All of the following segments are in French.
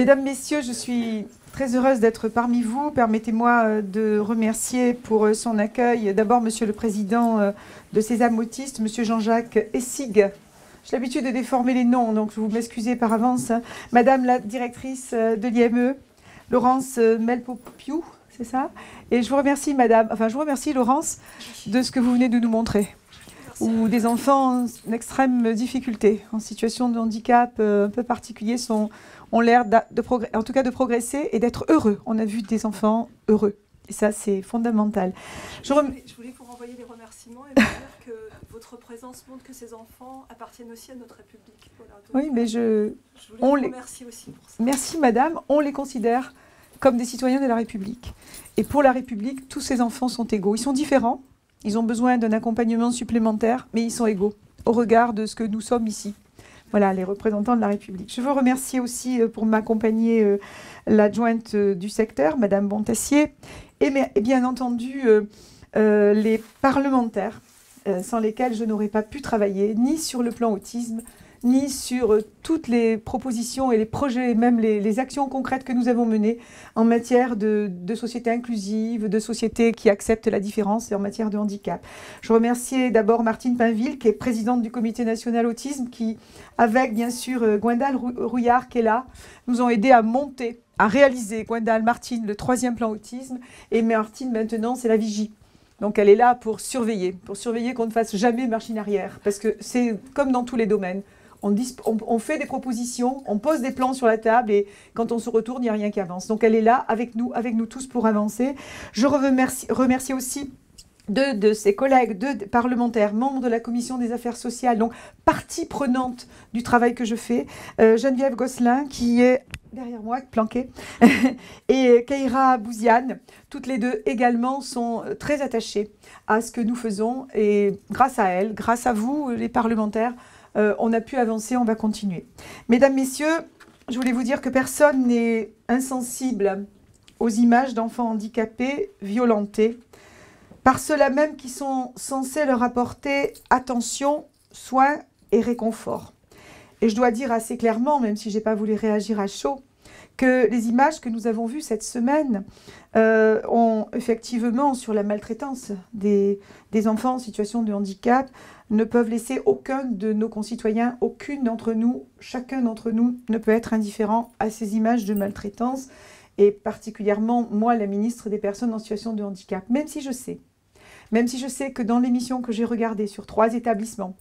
Mesdames, Messieurs, je suis très heureuse d'être parmi vous. Permettez-moi de remercier pour son accueil d'abord Monsieur le Président de Sésame Autiste, Monsieur Jean-Jacques Essig. J'ai l'habitude de déformer les noms, donc vous m'excusez par avance. Madame la directrice de l'IME, Laurence Melpopiou, c'est ça? Et je vous remercie, je vous remercie, Laurence, de ce que vous venez de nous montrer. Où des enfants en extrême difficulté, en situation de handicap un peu particulier, ont l'air de progresser et d'être heureux. On a vu des enfants heureux. Et ça, c'est fondamental. Je voulais vous renvoyer des remerciements et vous dire que votre présence montre que ces enfants appartiennent aussi à notre République. Voilà, donc, oui, mais je voulais vous remercier aussi pour ça. Merci, madame. On les considère comme des citoyens de la République. Et pour la République, tous ces enfants sont égaux. Ils sont différents. Ils ont besoin d'un accompagnement supplémentaire, mais ils sont égaux au regard de ce que nous sommes ici. Voilà, les représentants de la République. Je veux remercier aussi pour m'accompagner l'adjointe du secteur, Madame Bontassier, et bien entendu les parlementaires, sans lesquels je n'aurais pas pu travailler, ni sur le plan autisme, ni sur toutes les propositions et les projets, même les actions concrètes que nous avons menées en matière de société inclusive, de société qui accepte la différence et en matière de handicap. Je remercie d'abord Martine Pinville, qui est présidente du Comité national autisme, qui, avec bien sûr Gwendal Rouillard, qui est là, nous ont aidés à monter, à réaliser, Gwendal, Martine, le 3e plan autisme, et Martine, maintenant, c'est la vigie. Donc elle est là pour surveiller qu'on ne fasse jamais machine arrière, parce que c'est comme dans tous les domaines. On fait des propositions, on pose des plans sur la table et quand on se retourne, il n'y a rien qui avance. Donc elle est là avec nous tous pour avancer. Je remercie aussi deux de ses collègues, deux parlementaires, membres de la Commission des affaires sociales, donc partie prenante du travail que je fais. Geneviève Gosselin, qui est derrière moi, planquée, et Keira Bouziane, toutes les deux également sont très attachées à ce que nous faisons. Et grâce à elles, grâce à vous, les parlementaires, on a pu avancer, on va continuer. Mesdames, Messieurs, je voulais vous dire que personne n'est insensible aux images d'enfants handicapés, violentés, par ceux-là même qui sont censés leur apporter attention, soins et réconfort. Et je dois dire assez clairement, même si je n'ai pas voulu réagir à chaud, que les images que nous avons vues cette semaine ont effectivement, sur la maltraitance des enfants en situation de handicap, ne peuvent laisser aucun de nos concitoyens, aucune d'entre nous, chacun d'entre nous ne peut être indifférent à ces images de maltraitance, et particulièrement moi, la ministre des Personnes en situation de handicap, même si je sais que dans l'émission que j'ai regardée sur 3 établissements,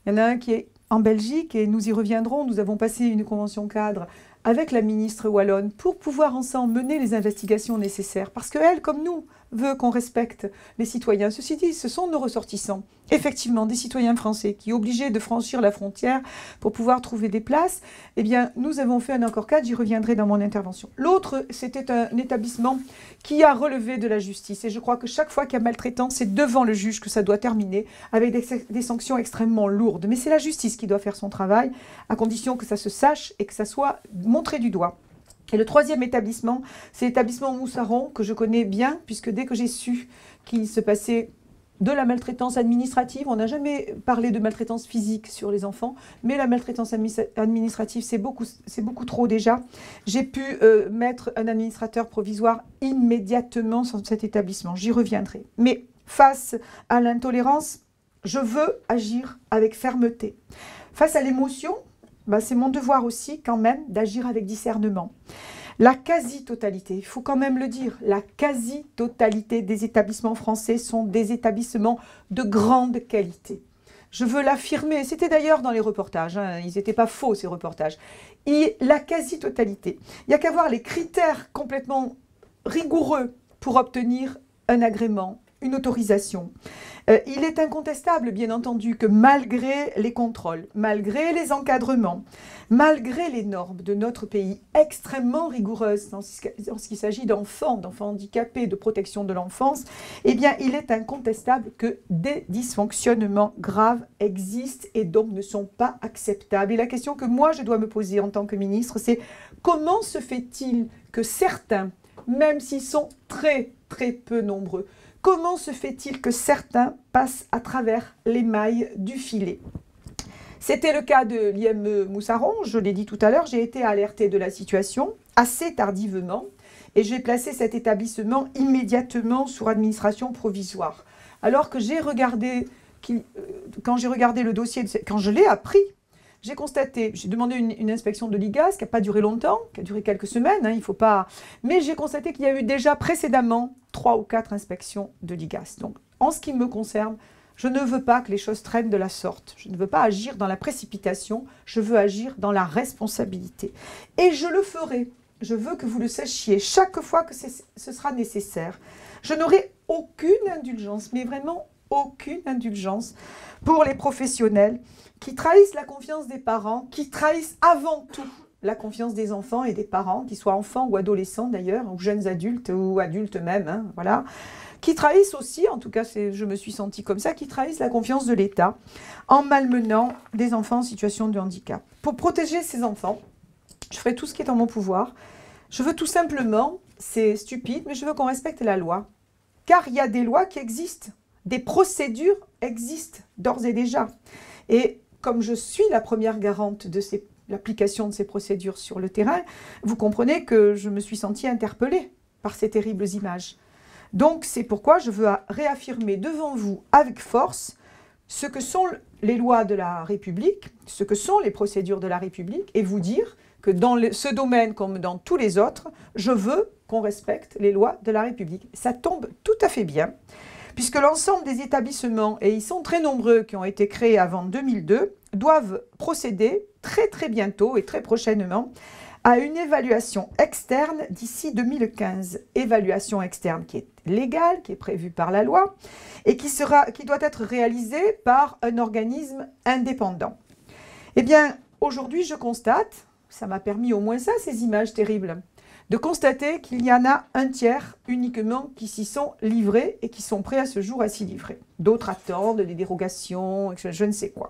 il y en a un qui est en Belgique et nous y reviendrons, nous avons passé une convention cadre avec la ministre wallonne pour pouvoir ensemble mener les investigations nécessaires, parce qu'elle, comme nous, veut qu'on respecte les citoyens. Ceci dit, ce sont nos ressortissants, effectivement, des citoyens français qui, obligés de franchir la frontière pour pouvoir trouver des places, eh bien, nous avons fait un accord cadre, j'y reviendrai dans mon intervention. L'autre, c'était un établissement qui a relevé de la justice, et je crois que chaque fois qu'il y a maltraitance, c'est devant le juge que ça doit terminer, avec des sanctions extrêmement lourdes. Mais c'est la justice qui doit faire son travail, à condition que ça se sache et que ça soit montré du doigt. Et le 3e établissement, c'est l'établissement Moussaron, que je connais bien, puisque dès que j'ai su qu'il se passait de la maltraitance administrative, on n'a jamais parlé de maltraitance physique sur les enfants, mais la maltraitance administrative, c'est beaucoup trop déjà. J'ai pu mettre un administrateur provisoire immédiatement sur cet établissement, j'y reviendrai. Mais face à l'intolérance, je veux agir avec fermeté. Face à l'émotion, c'est mon devoir aussi quand même d'agir avec discernement. La quasi-totalité, il faut quand même le dire, la quasi-totalité des établissements français sont des établissements de grande qualité. Je veux l'affirmer, c'était d'ailleurs dans les reportages, hein, ils n'étaient pas faux ces reportages. Et la quasi-totalité, il n'y a qu'à voir les critères complètement rigoureux pour obtenir un agrément, une autorisation. Il est incontestable, bien entendu, que malgré les contrôles, malgré les encadrements, malgré les normes de notre pays extrêmement rigoureuses en ce qui s'agit d'enfants handicapés, de protection de l'enfance, eh bien, il est incontestable que des dysfonctionnements graves existent et donc ne sont pas acceptables. Et la question que moi, je dois me poser en tant que ministre, c'est comment se fait-il que certains, même s'ils sont très, très peu nombreux, comment se fait-il que certains passent à travers les mailles du filet? C'était le cas de l'IME Moussaron, je l'ai dit tout à l'heure, j'ai été alertée de la situation. assez tardivement et j'ai placé cet établissement immédiatement sous administration provisoire. Alors que j'ai regardé, quand j'ai regardé le dossier, quand je l'ai appris, j'ai constaté, j'ai demandé une inspection de l'IGAS qui n'a pas duré longtemps, qui a duré quelques semaines, hein, il faut pas, mais j'ai constaté qu'il y a eu déjà précédemment 3 ou 4 inspections de l'IGAS. Donc, en ce qui me concerne, je ne veux pas que les choses traînent de la sorte. Je ne veux pas agir dans la précipitation, je veux agir dans la responsabilité. Et je le ferai. Je veux que vous le sachiez chaque fois que ce sera nécessaire. Je n'aurai aucune indulgence, mais vraiment aucune indulgence pour les professionnels qui trahissent la confiance des parents, qui trahissent avant tout la confiance des enfants et des parents, qu'ils soient enfants ou adolescents d'ailleurs, ou jeunes adultes ou adultes même, hein, voilà, qui trahissent aussi, en tout cas je me suis sentie comme ça, qui trahissent la confiance de l'État en malmenant des enfants en situation de handicap. Pour protéger ces enfants, je ferai tout ce qui est en mon pouvoir. Je veux tout simplement, c'est stupide, mais je veux qu'on respecte la loi. Car il y a des lois qui existent, des procédures existent d'ores et déjà. Et comme je suis la première garante de l'application de ces procédures sur le terrain, vous comprenez que je me suis sentie interpellée par ces terribles images. Donc c'est pourquoi je veux réaffirmer devant vous avec force ce que sont les lois de la République, ce que sont les procédures de la République, et vous dire que dans ce domaine comme dans tous les autres, je veux qu'on respecte les lois de la République. Ça tombe tout à fait bien, puisque l'ensemble des établissements, et ils sont très nombreux qui ont été créés avant 2002, doivent procéder très très bientôt et très prochainement à une évaluation externe d'ici 2015. Évaluation externe qui est légale, qui est prévue par la loi, et qui doit être réalisée par un organisme indépendant. Eh bien, aujourd'hui, je constate, ça m'a permis au moins ça, ces images terribles, de constater qu'il y en a un tiers uniquement qui s'y sont livrés et qui sont prêts à ce jour à s'y livrer. D'autres attendent des dérogations, je ne sais quoi.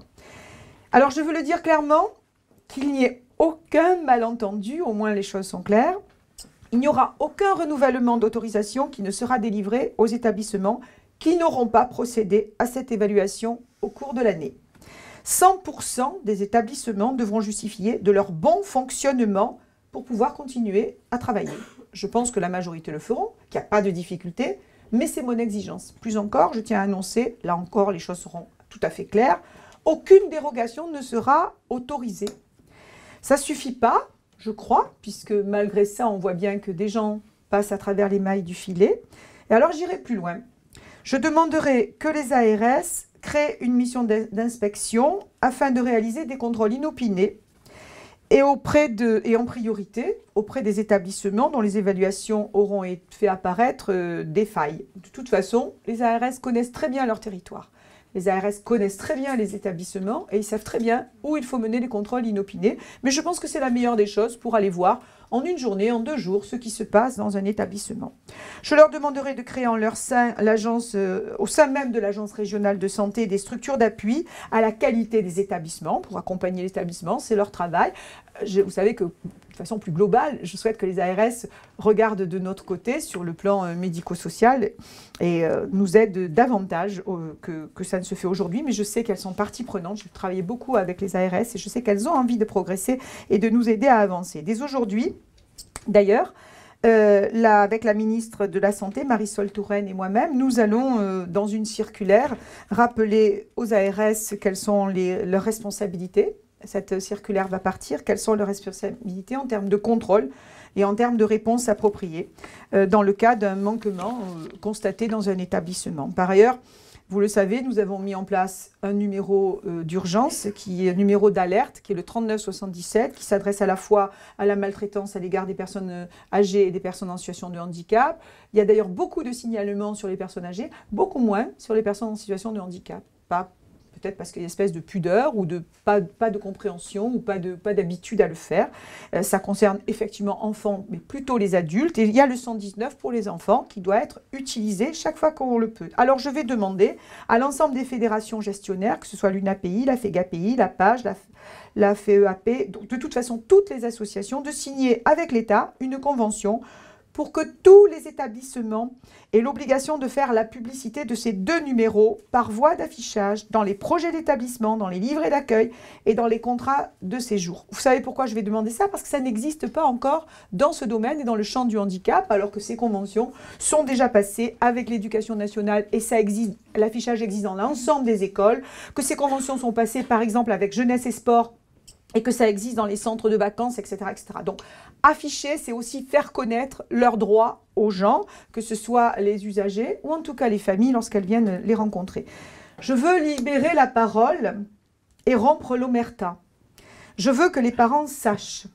Alors, je veux le dire clairement, qu'il n'y ait aucun malentendu, au moins les choses sont claires. Il n'y aura aucun renouvellement d'autorisation qui ne sera délivré aux établissements qui n'auront pas procédé à cette évaluation au cours de l'année. 100% des établissements devront justifier de leur bon fonctionnement pour pouvoir continuer à travailler. Je pense que la majorité le feront, qu'il n'y a pas de difficulté, mais c'est mon exigence. Plus encore, je tiens à annoncer, là encore les choses seront tout à fait claires, aucune dérogation ne sera autorisée. Ça ne suffit pas, je crois, puisque malgré ça, on voit bien que des gens passent à travers les mailles du filet. Et alors, j'irai plus loin. Je demanderai que les ARS créent une mission d'inspection afin de réaliser des contrôles inopinés et en priorité auprès des établissements dont les évaluations auront fait apparaître des failles. De toute façon, les ARS connaissent très bien leur territoire. Les ARS connaissent très bien les établissements et ils savent très bien où il faut mener les contrôles inopinés. Mais je pense que c'est la meilleure des choses pour aller voir en une journée, en 2 jours, ce qui se passe dans un établissement. Je leur demanderai de créer en leur sein au sein même de l'agence régionale de santé des structures d'appui à la qualité des établissements pour accompagner l'établissement, c'est leur travail. Vous savez que de façon plus globale, je souhaite que les ARS regardent de notre côté sur le plan médico-social et nous aident davantage que ça ne se fait aujourd'hui. Mais je sais qu'elles sont partie prenante. Je travaille beaucoup avec les ARS et je sais qu'elles ont envie de progresser et de nous aider à avancer. Dès aujourd'hui, d'ailleurs, avec la ministre de la Santé, Marisol Touraine et moi-même, nous allons, dans une circulaire, rappeler aux ARS quelles sont leurs responsabilités. Cette circulaire va partir, quelles sont leurs responsabilités en termes de contrôle et en termes de réponse appropriée dans le cas d'un manquement constaté dans un établissement. Par ailleurs, vous le savez, nous avons mis en place un numéro d'urgence, qui est un numéro d'alerte, qui est le 3977, qui s'adresse à la fois à la maltraitance à l'égard des personnes âgées et des personnes en situation de handicap. Il y a d'ailleurs beaucoup de signalements sur les personnes âgées, beaucoup moins sur les personnes en situation de handicap. Peut-être parce qu'il y a une espèce de pudeur ou de pas de compréhension ou pas d'habitude à le faire. Ça concerne effectivement enfants, mais plutôt les adultes. Et il y a le 119 pour les enfants qui doit être utilisé chaque fois qu'on le peut. Alors je vais demander à l'ensemble des fédérations gestionnaires, que ce soit l'UNAPI, la FEGAPI, la PAGE, la FEAP, donc de toute façon toutes les associations, de signer avec l'État une convention pour que tous les établissements aient l'obligation de faire la publicité de ces 2 numéros par voie d'affichage dans les projets d'établissement, dans les livrets d'accueil et dans les contrats de séjour. Vous savez pourquoi je vais demander ça? Parce que ça n'existe pas encore dans ce domaine et dans le champ du handicap, alors que ces conventions sont déjà passées avec l'éducation nationale et ça existe, l'affichage existe dans l'ensemble des écoles, que ces conventions sont passées par exemple avec Jeunesse et Sport et que ça existe dans les centres de vacances, etc. etc. Donc, afficher, c'est aussi faire connaître leurs droits aux gens, que ce soit les usagers ou en tout cas les familles lorsqu'elles viennent les rencontrer. Je veux libérer la parole et rompre l'omerta. Je veux que les parents sachent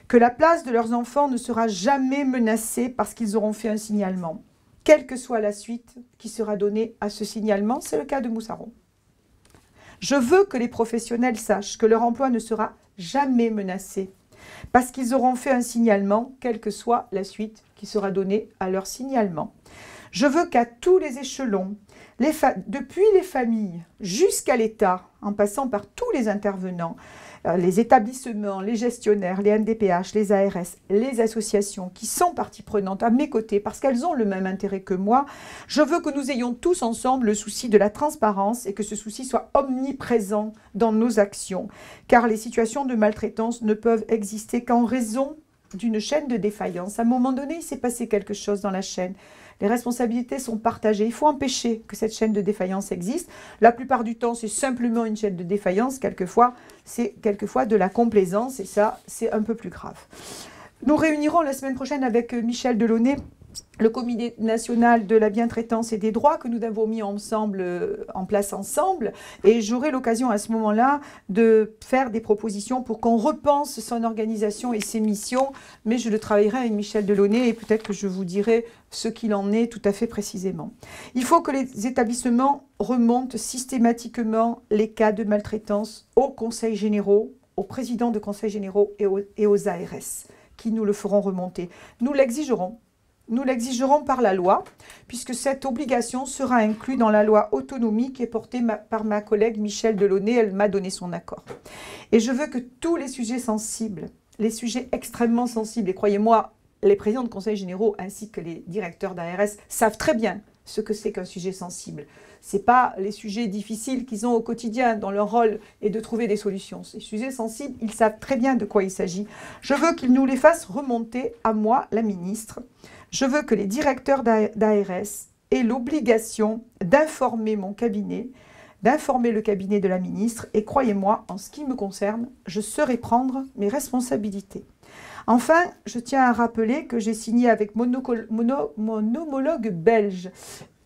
que la place de leurs enfants ne sera jamais menacée parce qu'ils auront fait un signalement, quelle que soit la suite qui sera donnée à ce signalement. C'est le cas de Moussaron. Je veux que les professionnels sachent que leur emploi ne sera jamais menacé parce qu'ils auront fait un signalement, quelle que soit la suite qui sera donnée à leur signalement. Je veux qu'à tous les échelons, depuis les familles jusqu'à l'État, en passant par tous les intervenants, les établissements, les gestionnaires, les MDPH, les ARS, les associations qui sont parties prenantes à mes côtés parce qu'elles ont le même intérêt que moi, je veux que nous ayons tous ensemble le souci de la transparence et que ce souci soit omniprésent dans nos actions. Car les situations de maltraitance ne peuvent exister qu'en raison d'une chaîne de défaillance. À un moment donné, il s'est passé quelque chose dans la chaîne. Les responsabilités sont partagées. Il faut empêcher que cette chaîne de défaillance existe. La plupart du temps, c'est simplement une chaîne de défaillance. Quelquefois, c'est de la complaisance et ça, c'est un peu plus grave. Nous réunirons la semaine prochaine avec Michel Delaunay le Comité national de la bientraitance et des droits que nous avons mis en place ensemble, et j'aurai l'occasion à ce moment-là de faire des propositions pour qu'on repense son organisation et ses missions, mais je le travaillerai avec Michel Delaunay et peut-être que je vous dirai ce qu'il en est tout à fait précisément. Il faut que les établissements remontent systématiquement les cas de maltraitance aux conseils généraux, aux présidents de conseils généraux et aux ARS, qui nous le feront remonter. Nous l'exigerons. Nous l'exigerons par la loi, puisque cette obligation sera inclue dans la loi autonomie qui est portée par ma collègue Michel Delaunay. Elle m'a donné son accord. Et je veux que tous les sujets sensibles, les sujets extrêmement sensibles, et croyez-moi, les présidents de conseils généraux ainsi que les directeurs d'ARS savent très bien ce que c'est qu'un sujet sensible. Ce n'est pas les sujets difficiles qu'ils ont au quotidien dans leur rôle et de trouver des solutions. Ces sujets sensibles, ils savent très bien de quoi il s'agit. Je veux qu'ils nous les fassent remonter à moi, la ministre. Je veux que les directeurs d'ARS aient l'obligation d'informer mon cabinet, d'informer le cabinet de la ministre. Et croyez-moi, en ce qui me concerne, je saurai prendre mes responsabilités. Enfin, je tiens à rappeler que j'ai signé avec mon homologue belge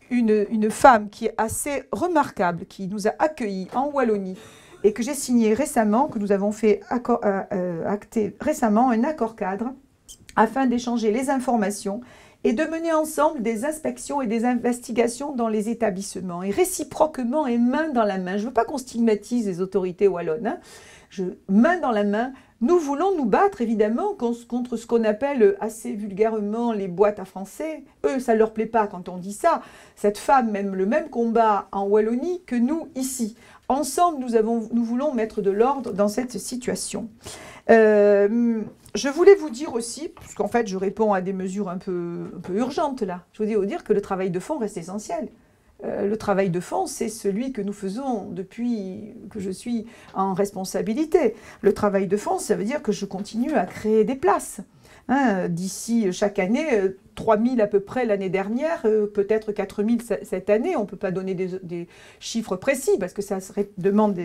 une femme qui est assez remarquable, qui nous a accueillis en Wallonie et que j'ai signé récemment, que nous avons fait acter récemment un accord cadre afin d'échanger les informations et de mener ensemble des inspections et des investigations dans les établissements, et réciproquement et main dans la main. Je ne veux pas qu'on stigmatise les autorités wallonnes, hein. Main dans la main, nous voulons nous battre évidemment contre ce qu'on appelle assez vulgairement les boîtes à français. Eux, ça ne leur plaît pas quand on dit ça. Cette femme mène le même combat en Wallonie que nous ici. Ensemble, nous voulons mettre de l'ordre dans cette situation. Je voulais vous dire aussi, puisqu'en fait je réponds à des mesures un peu urgentes là, je voulais vous dire que le travail de fond reste essentiel. Le travail de fond, c'est celui que nous faisons depuis que je suis en responsabilité. Le travail de fond, ça veut dire que je continue à créer des places. Hein, d'ici chaque année, 3 000 à peu près l'année dernière, peut-être 4 000 cette année. On ne peut pas donner des chiffres précis parce que ça demande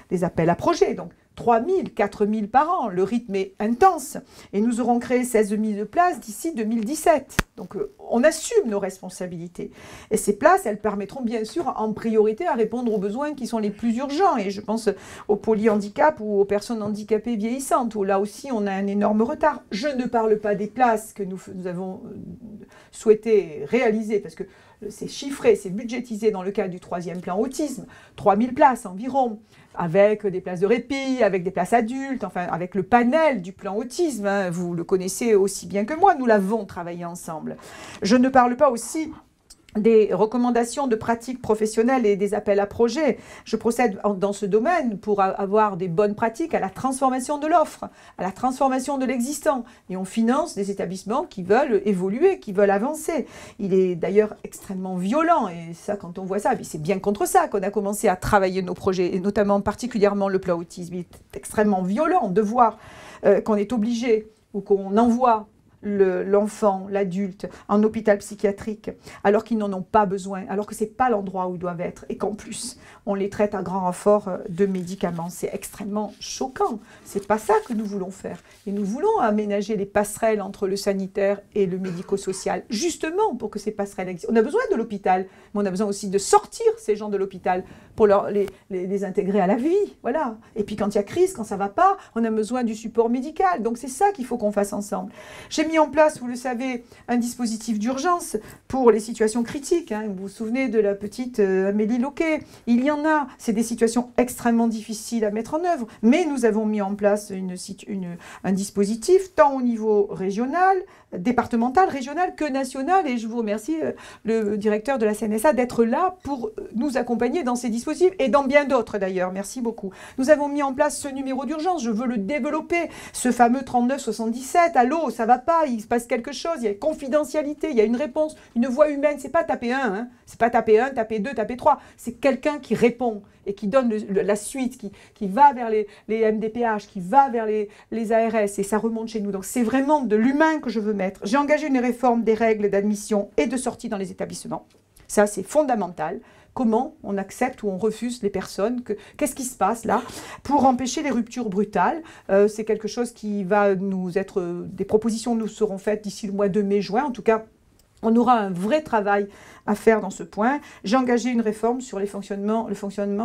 des appels à projets. Donc 3 000, 4 000 par an, le rythme est intense. Et nous aurons créé 16 000 places d'ici 2017. Donc on assume nos responsabilités. Et ces places, elles permettront bien sûr en priorité à répondre aux besoins qui sont les plus urgents. Et je pense au polyhandicap ou aux personnes handicapées vieillissantes, où là aussi on a un énorme retard. Je ne parle pas des places que nous avons souhaité réaliser, parce que c'est chiffré, c'est budgétisé dans le cadre du 3e plan autisme, 3 000 places environ, avec des places de répit, avec des places adultes, enfin avec le panel du plan autisme, hein, vous le connaissez aussi bien que moi, nous l'avons travaillé ensemble. Je ne parle pas aussi des recommandations de pratiques professionnelles et des appels à projets. Je procède dans ce domaine pour avoir des bonnes pratiques à la transformation de l'offre, à la transformation de l'existant. Et on finance des établissements qui veulent évoluer, qui veulent avancer. Il est d'ailleurs extrêmement violent, et ça, quand on voit ça, c'est bien contre ça qu'on a commencé à travailler nos projets, et notamment particulièrement le plan autisme. Il est extrêmement violent de voir qu'on est obligé ou qu'on envoie l'enfant, l'adulte, en hôpital psychiatrique, alors qu'ils n'en ont pas besoin, alors que ce n'est pas l'endroit où ils doivent être, et qu'en plus, on les traite à grand renfort de médicaments. C'est extrêmement choquant. Ce n'est pas ça que nous voulons faire. Et nous voulons aménager les passerelles entre le sanitaire et le médico-social, justement pour que ces passerelles existent. On a besoin de l'hôpital, mais on a besoin aussi de sortir ces gens de l'hôpital pour les intégrer à la vie. Voilà. Et puis quand il y a crise, quand ça ne va pas, on a besoin du support médical. Donc c'est ça qu'il faut qu'on fasse ensemble. J'ai mis en place, vous le savez, un dispositif d'urgence pour les situations critiques. Vous vous souvenez de la petite Amélie Loquet. Il y en a. C'est des situations extrêmement difficiles à mettre en œuvre. Mais nous avons mis en place un dispositif tant au niveau régional, départemental, régional que national. Et je vous remercie, le directeur de la CNSA, d'être là pour nous accompagner dans ces dispositifs et dans bien d'autres d'ailleurs. Merci beaucoup. Nous avons mis en place ce numéro d'urgence. Je veux le développer. Ce fameux 3977. Allô, ça va pas, il se passe quelque chose, il y a confidentialité, il y a une réponse, une voix humaine. C'est pas taper 1, c'est pas taper 1, taper 2, taper 3. C'est quelqu'un qui répond et qui donne la suite, qui va vers les MDPH, qui va vers les ARS, et ça remonte chez nous. Donc c'est vraiment de l'humain que je veux mettre. J'ai engagé une réforme des règles d'admission et de sortie dans les établissements. Ça, c'est fondamental. Comment on accepte ou on refuse les personnes, qu'est-ce qui se passe là pour empêcher les ruptures brutales. C'est quelque chose qui va nous être, des propositions nous seront faites d'ici le mois de mai-juin. En tout cas, on aura un vrai travail à faire dans ce point. J'ai engagé une réforme sur le fonctionnement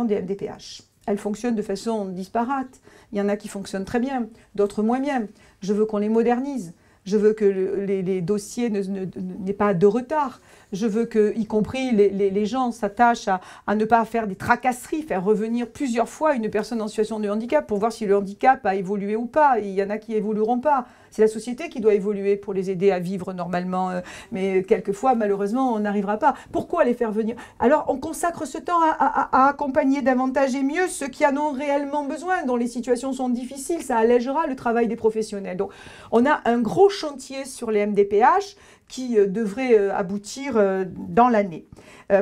des MDPH. Elle fonctionne de façon disparate. Il y en a qui fonctionnent très bien, d'autres moins bien. Je veux qu'on les modernise. Je veux que les dossiers n'aient pas de retard. Je veux que, y compris les gens s'attachent à ne pas faire des tracasseries, faire revenir plusieurs fois une personne en situation de handicap pour voir si le handicap a évolué ou pas. Il y en a qui évolueront pas. C'est la société qui doit évoluer pour les aider à vivre normalement. Mais quelquefois, malheureusement, on n'arrivera pas. Pourquoi les faire venir? Alors, on consacre ce temps à accompagner davantage et mieux ceux qui en ont réellement besoin, dont les situations sont difficiles. Ça allègera le travail des professionnels. Donc, on a un gros chantier sur les MDPH qui devrait aboutir dans l'année.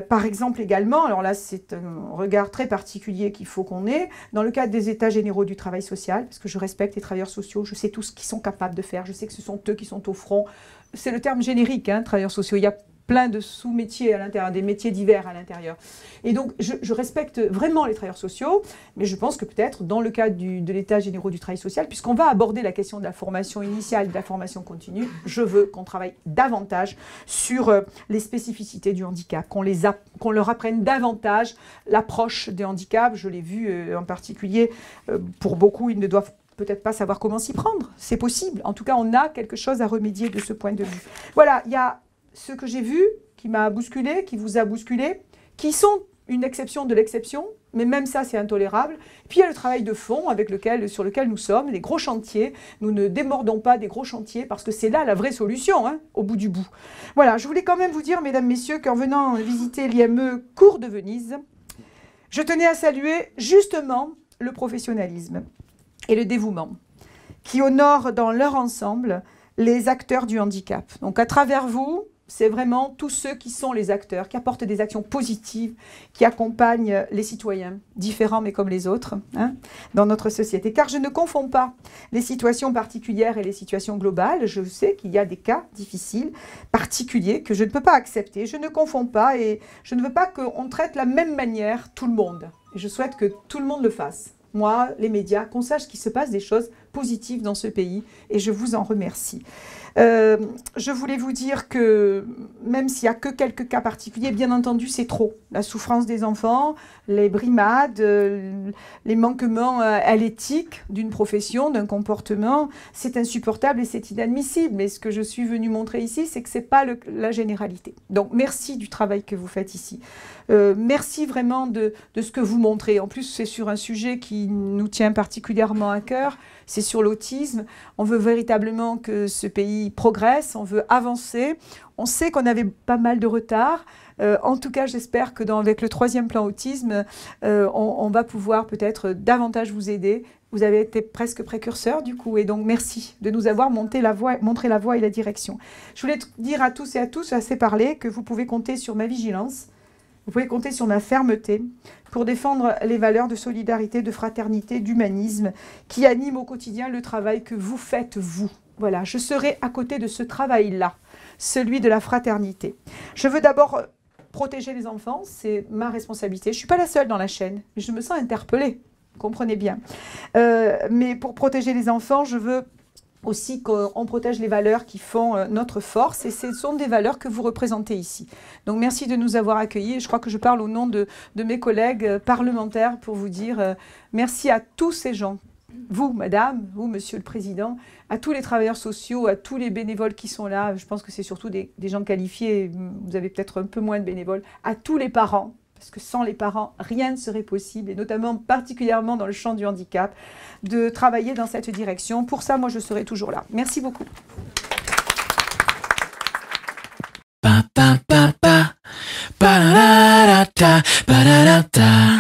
Par exemple également, alors là c'est un regard très particulier qu'il faut qu'on ait, dans le cadre des états généraux du travail social, parce que je respecte les travailleurs sociaux, je sais tout ce qu'ils sont capables de faire, je sais que ce sont eux qui sont au front. C'est le terme générique, travailleurs sociaux. Il y a plein de sous-métiers à l'intérieur, des métiers divers à l'intérieur. Et donc, je respecte vraiment les travailleurs sociaux, mais je pense que peut-être, dans le cadre de l'état généraux du travail social, puisqu'on va aborder la question de la formation initiale, de la formation continue, je veux qu'on travaille davantage sur les spécificités du handicap, qu'on leur apprenne davantage l'approche des handicaps. Je l'ai vu en particulier, pour beaucoup, ils ne doivent peut-être pas savoir comment s'y prendre. C'est possible. En tout cas, on a quelque chose à remédier de ce point de vue. Voilà, il y a ce que j'ai vu, qui m'a bousculé, qui vous a bousculé, qui sont une exception de l'exception, mais même ça, c'est intolérable. Puis il y a le travail de fond sur lequel nous sommes, les gros chantiers. Nous ne démordons pas des gros chantiers, parce que c'est là la vraie solution, au bout du bout. Voilà, je voulais quand même vous dire, mesdames, messieurs, qu'en venant visiter l'IME Cours de Venise, je tenais à saluer justement le professionnalisme et le dévouement, qui honorent dans leur ensemble les acteurs du handicap. Donc à travers vous, c'est vraiment tous ceux qui sont les acteurs, qui apportent des actions positives, qui accompagnent les citoyens, différents mais comme les autres, dans notre société. Car je ne confonds pas les situations particulières et les situations globales. Je sais qu'il y a des cas difficiles, particuliers, que je ne peux pas accepter. Je ne confonds pas et je ne veux pas qu'on traite de la même manière tout le monde. Et je souhaite que tout le monde le fasse. Moi, les médias, qu'on sache qu'il se passe des choses positives dans ce pays, et je vous en remercie. Je voulais vous dire que, même s'il n'y a que quelques cas particuliers, bien entendu, c'est trop. La souffrance des enfants, les brimades, les manquements à l'éthique d'une profession, d'un comportement, c'est insupportable et c'est inadmissible. Mais ce que je suis venue montrer ici, c'est que ce n'est pas la généralité. Donc, merci du travail que vous faites ici. Merci vraiment de ce que vous montrez. En plus, c'est sur un sujet qui nous tient particulièrement à cœur. C'est c'est sur l'autisme. On veut véritablement que ce pays progresse, on veut avancer. On sait qu'on avait pas mal de retard. En tout cas, j'espère que avec le 3e plan autisme, on va pouvoir peut-être davantage vous aider. Vous avez été presque précurseur du coup, et donc merci de nous avoir montré la voie et la direction. Je voulais dire à tous et à tous, assez parlé, que vous pouvez compter sur ma vigilance, vous pouvez compter sur ma fermeté pour défendre les valeurs de solidarité, de fraternité, d'humanisme qui animent au quotidien le travail que vous faites, vous. Voilà, je serai à côté de ce travail-là, celui de la fraternité. Je veux d'abord protéger les enfants, c'est ma responsabilité. Je ne suis pas la seule dans la chaîne, mais je me sens interpellée, comprenez bien. Mais pour protéger les enfants, je veux aussi qu'on protège les valeurs qui font notre force, et ce sont des valeurs que vous représentez ici. Donc merci de nous avoir accueillis. Je crois que je parle au nom de mes collègues parlementaires pour vous dire merci à tous ces gens, vous, madame, vous, monsieur le président, à tous les travailleurs sociaux, à tous les bénévoles qui sont là. Je pense que c'est surtout des gens qualifiés, vous avez peut-être un peu moins de bénévoles, à tous les parents, parce que sans les parents, rien ne serait possible, et notamment particulièrement dans le champ du handicap, de travailler dans cette direction. Pour ça, moi, je serai toujours là. Merci beaucoup. Pa, pa, pa, pa. Pa, da, da, da, pa, da, da, da.